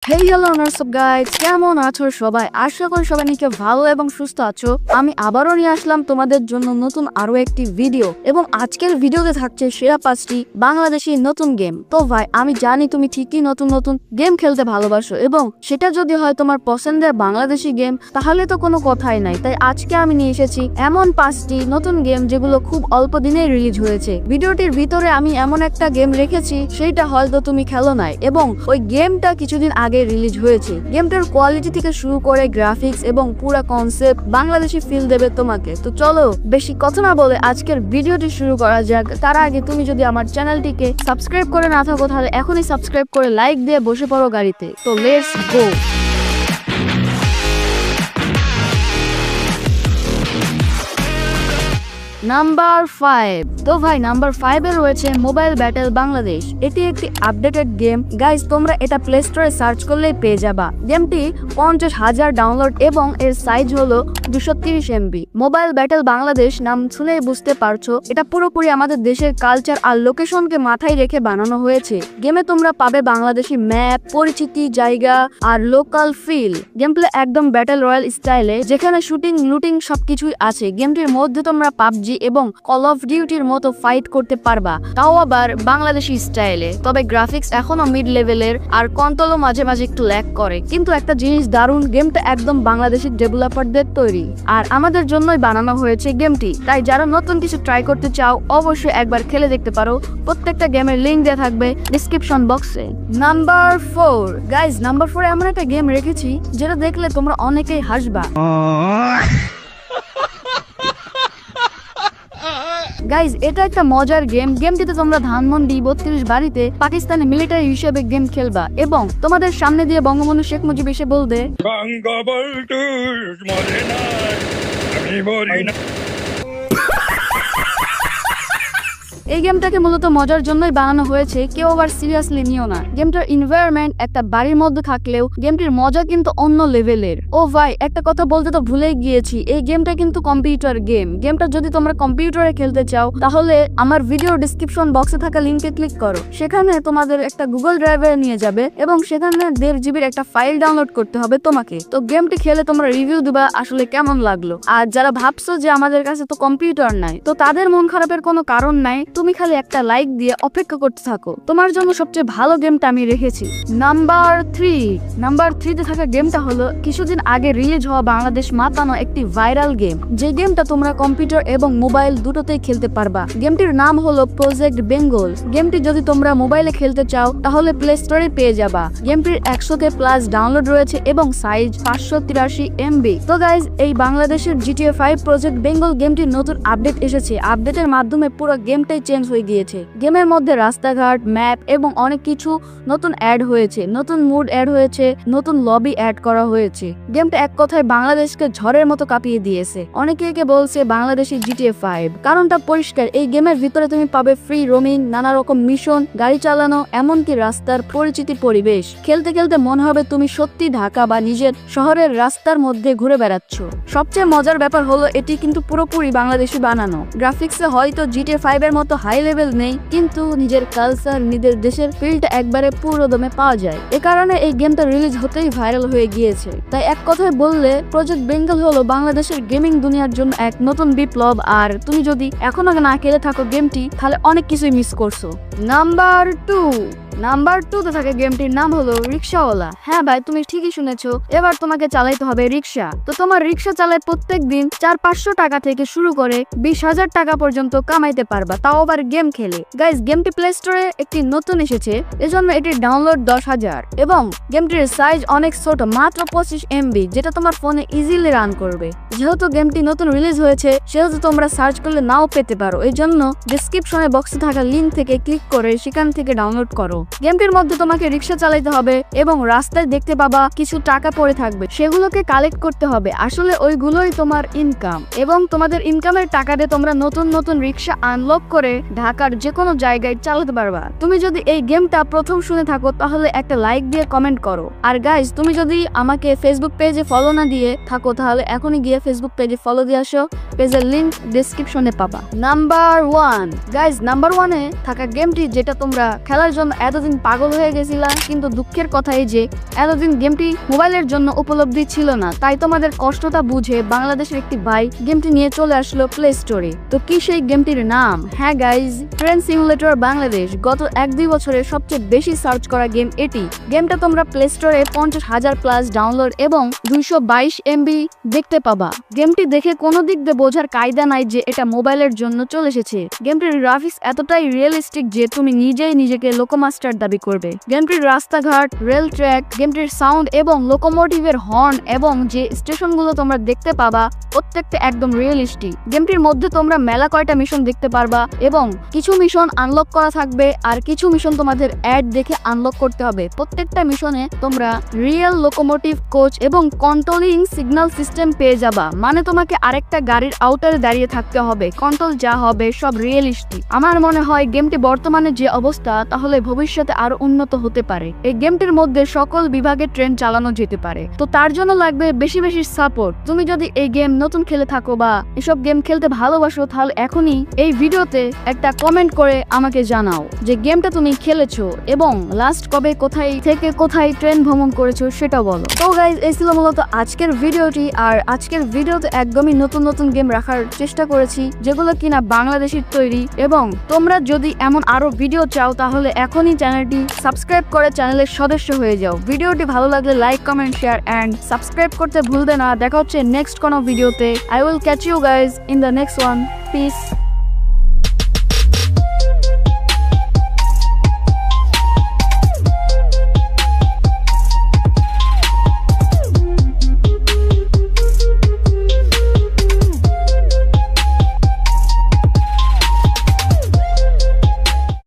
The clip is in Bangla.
হেই হ্যালো হোয়াটসঅ্যাপ গাইস, কেমন আছো সবাই? আশা করি সবাই নিকে ভালো এবং সুস্থ আছো। আমি আবারও নিয়ে আসলাম তোমাদের জন্য নতুন আরো একটি ভিডিও, এবং আজকের ভিডিওতে থাকছে সেরা 5টি বাংলাদেশি নতুন গেম। তো ভাই, আমি জানি তুমি ঠিকই নতুন নতুন গেম খেলতে ভালোবাসো, এবং সেটা যদি হয় তোমার পছন্দের বাংলাদেশি গেম তাহলে তো কোনো কথাই নাই। তাই আজকে আমি নিয়ে এসেছি এমন 5টি নতুন গেম যেগুলো খুব অল্প দিনেই রিলিজ হয়েছে। ভিডিওটির ভিতরে আমি এমন একটা গেম রেখেছি সেইটা হয়তো তুমি খেলো নাই, এবং ওই গেমটা কিছুদিন আগে রিলিজ হয়েছে। গেমটার কোয়ালিটি থেকে শুরু করে গ্রাফিক্স এবং পুরো কনসেপ্ট বাংলাদেশি ফিল দেবে তোমাকে। তো চলো বেশি কথা না বলে আজকের ভিডিওটি শুরু করা যাক। তার আগে তুমি যদি আমার চ্যানেলটিকে সাবস্ক্রাইব করে না থাকো তাহলে এখনই সাবস্ক্রাইব করে লাইক দিয়ে বসে পড়ো গাড়িতে। তো লেটস গো। নাম্বার 5। তো ভাই, নাম্বার 5 এ রয়েছে মোবাইল ব্যাটেল বাংলাদেশ। এটি একটি আপডেটেড গেম গাইজ, তোমরা এটা প্লে স্টোরে সার্চ করলেই পেয়ে যাবা। গেমটি 50,000 ডাউনলোড এবং এর সাইজ হলো 230 MB। মোবাইল ব্যাটেল বাংলাদেশ নাম শুনেই বুঝতে পারছো এটা পুরোপুরি আমাদের দেশের কালচার আর লোকেশনকে মাথায় রেখে বানানো হয়েছে। গেমে তোমরা পাবে বাংলাদেশি ম্যাপ, পরিচিতি, জায়গা আর লোকাল ফিল। গেম প্লে একদম ব্যাটেল রয়্যাল স্টাইলে, যেখানে শুটিং, লুটিং সবকিছুই আছে। গেমটির মধ্যে তোমরা পাবজি এবং কল অফ ডিউটির মতো ফাইট করতে পারবা, তাও আবার বাংলাদেশি স্টাইলে। তবে গ্রাফিক্স এখনো মিড লেভেলের আর কন্ট্রোলও মাঝে মাঝে একটু ল্যাগ করে, কিন্তু একটা জিনিস দারুণ, গেমটা একদম বাংলাদেশি ডেভেলপারদের তৈরি আর আমাদের জন্যই বানানো হয়েছে গেমটি। তাই যারা নতুন কিছু ট্রাই করতে চাও অবশ্যই একবার খেলে দেখতে পারো। প্রত্যেকটা গেমের লিঙ্ক দেওয়া থাকবে ডিসক্রিপশন বক্সে। নাম্বার 4 গাইজ, নাম্বার 4 এমন একটা গেম রেখেছি যেটা দেখলে তোমরা অনেকেই হাসবা। গাইজ, এটা একটা মজার গেম। গেমটিতে তোমরা ধানমন্ডি 32 বাড়িতে পাকিস্তানি মিলিটারি হিসেবে গেম খেলবা, এবং তোমাদের সামনে দিয়ে বঙ্গবন্ধু শেখ মুজিব এসে বলবে এই গেমটাকে মূলত মজার জন্যই বানানো হয়েছে, কেউ আবার সিরিয়াসলি নিও না। গেমটার এনভায়রনমেন্ট একটা বাড়ির মধ্যে থাকলেও গেমটির মজা কিন্তু অন্য লেভেলের। ও ভাই, একটা কথা বলতে তো ভুলেই গিয়েছি, এই গেমটা কিন্তু কম্পিউটার গেম। গেমটা যদি তোমরা কম্পিউটারে খেলতে চাও তাহলে আমার ভিডিও ডিসক্রিপশন বক্সে থাকা লিঙ্কে ক্লিক করো। সেখানে তোমাদের একটা গুগল ড্রাইভে নিয়ে যাবে এবং সেখানে 1.5 GB একটা ফাইল ডাউনলোড করতে হবে তোমাকে। তো গেমটি খেলে তোমরা রিভিউ দিবা আসলে কেমন লাগলো। আর যারা ভাবছো যে আমাদের কাছে তো কম্পিউটার নাই, তো তাদের মন খারাপের কোনো কারণ নাই। তুমি খালি একটা লাইক দিয়ে অপেক্ষা করতে থাকো, তোমার জন্য সবচেয়ে ভালো গেমটা আমি রেখেছি। নাম্বার 3 তে থাকা গেমটা হলো কিছুদিন আগে রিলিজ হওয়া বাংলাদেশ মাতানো একটি ভাইরাল গেম, যে গেমটা তোমরা কম্পিউটার এবং মোবাইল দুটোতেই খেলতে পারবা। গেমটির নাম হলো প্রজেক্ট বেঙ্গল। গেমটি যদি তোমরা মোবাইলে খেলতে চাও তাহলে প্লে স্টোরে পেয়ে যাবা। গেমটির 100+ ডাউনলোড রয়েছে এবং সাইজ 583 MB। তো গাইজ, এই বাংলাদেশের GTA 5 প্রজেক্ট বেঙ্গল গেমটির নতুন আপডেট এসেছে। আপডেটের মাধ্যমে পুরো গেমটাই চেঞ্জ হয়ে গিয়েছে। গেমের মধ্যে রাস্তাঘাট, ম্যাপ এবং অনেক কিছু নতুন অ্যাড হয়েছে, নতুন মুড অ্যাড হয়েছে, নতুন লবি অ্যাড করা হয়েছে। গেমটা এক কথায় বাংলাদেশকে ঝড়ের মতো কাঁপিয়ে দিয়েছে। অনেকে বলছে বাংলাদেশি GTA 5, কারণটা পরিষ্কার, এই গেমের ভিতরে তুমি পাবে ফ্রি রোমিং, নানা রকম মিশন, গাড়ি চালানো, এমনকি রাস্তার পরিচিতি পরিবেশ। খেলতে খেলতে মনে হবে তুমি সত্যি ঢাকা বা নিজের শহরের রাস্তার মধ্যে ঘুরে বেড়াচ্ছ। সবচেয়ে মজার ব্যাপার হলো এটি কিন্তু পুরোপুরি বাংলাদেশি বানানো। গ্রাফিক্সে হয়তো GTA 5 এর মতো হাই লেভেল নেই, কিন্তু নিজের কালচার, নিজের দেশের ফিলটা একবারে পুরো দমে পাওয়া যায়। এ কারণে এই গেমটা রিলিজ হতেই ভাইরাল হয়ে গিয়েছে। তাই এক কথায় বললে প্রজেক্ট বেঙ্গল হলো বাংলাদেশের গেমিং দুনিয়ার জন্য এক নতুন বিপ্লব। আর তুমি যদি এখনো না খেলে থাকো গেমটি তাহলে অনেক কিছুই মিস করছো। নাম্বার 2 তে থাকে গেমটির নাম হলো রিক্সাওয়ালা। হ্যাঁ ভাই, তুমি ঠিকই শুনেছো, এবার তোমাকে চালাইতে হবে রিক্সা। তো তোমার রিক্সা চালায় প্রত্যেক দিন 400-500 টাকা থেকে শুরু করে 20,000 টাকা পর্যন্ত কামাইতে পারবা, তাও আবার গেম খেলে। গাইজ, গেমটি প্লে স্টোরে একটি নতুন এসেছে, এজন্য এটির ডাউনলোড 10,000 এবং গেমটির সাইজ অনেক ছোট, মাত্র 25 MB, যেটা তোমার ফোনে ইজিলি রান করবে। যেহেতু গেমটি নতুন রিলিজ হয়েছে সেহেতু তোমরা সার্চ করলে নাও পেতে পারো, এই জন্য ডিসক্রিপশনে বক্সে থাকা লিঙ্ক থেকে ক্লিক করে সেখান থেকে ডাউনলোড করো। গেমটির মধ্যে তোমাকে রিক্সা চালাইতে হবে এবং রাস্তায় দেখতে পাবা কিছু টাকা পড়ে থাকবে, সেগুলোকে কালেক্ট করতে হবে। আসলে ওইগুলোই তোমার ইনকাম, এবং তোমাদের ইনকামের টাকা দিয়ে তোমরা নতুন নতুন রিক্সা আনলক করে ঢাকার যে কোনো জায়গায় চালাতে পারবা। তুমি যদি এই গেমটা প্রথম শুনে থাকো তাহলে একটা লাইক দিয়ে কমেন্ট করো। আর গাইজ, তুমি যদি আমাকে ফেসবুক পেজে ফলো না দিয়ে থাকো তাহলে এখনই গিয়ে ফেসবুক পেজে ফলো দিয়ে আসো, পেজের লিংক ডেসক্রিপশনে পাবা। নাম্বার 1 গাইজ, নাম্বার 1 এ থাকা গেমটি যেটা তোমরা খেলার জন্য এতদিন পাগল হয়ে গেছিলা, কিন্তু দুঃখের কথা এই যে এতদিন গেমটি মোবাইলের জন্য উপলব্ধি ছিল না, তাই তোমাদের কষ্টটা বুঝে বাংলাদেশের একটি ভাই গেমটি নিয়ে চলে আসলো প্লে স্টোরে। তো কি সেই গেমটির নাম? হ্যাঁ গাইজ, ট্রেন সিমুলেটর বাংলাদেশ। গত 1-2 বছরে সবচেয়ে বেশি সার্চ করা গেম এটি। গেমটা তোমরা প্লে স্টোরে 50,000 প্লাস ডাউনলোড এবং 222 MB দেখতে পাবা। গেমটি দেখে কোনো দিক দিয়ে বোঝার কায়দা নাই যে এটা মোবাইলের জন্য চলে এসেছে। গেমটির গ্রাফিক্স এতটাই রিয়েলিস্টিক যে তুমি নিজেই নিজেকে লোকোমাস্টার দাবি করবে। গেমটির রাস্তাঘাট, রেল ট্র্যাক, গেমটির সাউন্ড এবং লোকোমোটিভের হর্ন এবং যে স্টেশনগুলো তোমরা দেখতে পাবা প্রত্যেকটা একদম রিয়েলিস্টিক। গেমটির মধ্যে তোমরা মেলা কয়টা মিশন দেখতে পারবা এবং কিছু মিশন আনলক করা থাকবে আর কিছু মিশন তোমাদের অ্যাড দেখে আনলক করতে হবে। প্রত্যেকটা মিশনে তোমরা রিয়েল লোকোমোটিভ কোচ এবং কন্ট্রোলিং সিগন্যাল সিস্টেম পেয়ে যাবা। মানে তোমাকে আরেকটা গাড়ির আউটারে দাঁড়িয়ে থাকতে হবে, কন্ট্রোল যা হবে সব রিয়েলিস্টিক। আমার মনে হয় গেমটি বর্তমানে যে অবস্থা তাহলে ভবিষ্যতে আরো উন্নত হতে পারে। এই গেমটির মধ্যে সকল বিভাগে ট্রেন চালানো যেতে পারে, তো তার জন্য লাগবে বেশি বেশি সাপোর্ট। তুমি যদি এই গেম নতুন খেলে থাকো বা এসব গেম খেলতে ভালোবাসো তাহলে এখনই এই ভিডিওতে একটা কমেন্ট করে আমাকে জানাও যে গেমটা তুমি খেলেছো এবং লাস্ট কবে কোথায় থেকে কোথায় ট্রেন ভ্রমণ করেছো সেটা বলো। তো গাইজ, এই ছিল মূলত আজকের ভিডিওটি। আর আজকের ভিডিওতে একদমই নতুন নতুন গেম রাখার চেষ্টা করেছি যেগুলো কিনা বাংলাদেশের তৈরি। এবং তোমরা যদি এমন আরো ভিডিও চাও তাহলে এখনই চ্যানেলটি সাবস্ক্রাইব করে চ্যানেলের সদস্য হয়ে যাও। ভিডিওটি ভালো লাগলে like, comment, share and subscribe করতে ভুলবে না। দেখা হচ্ছে নেক্সট কোনো ভিডিওতে। I will catch you guys in the next one. Piece.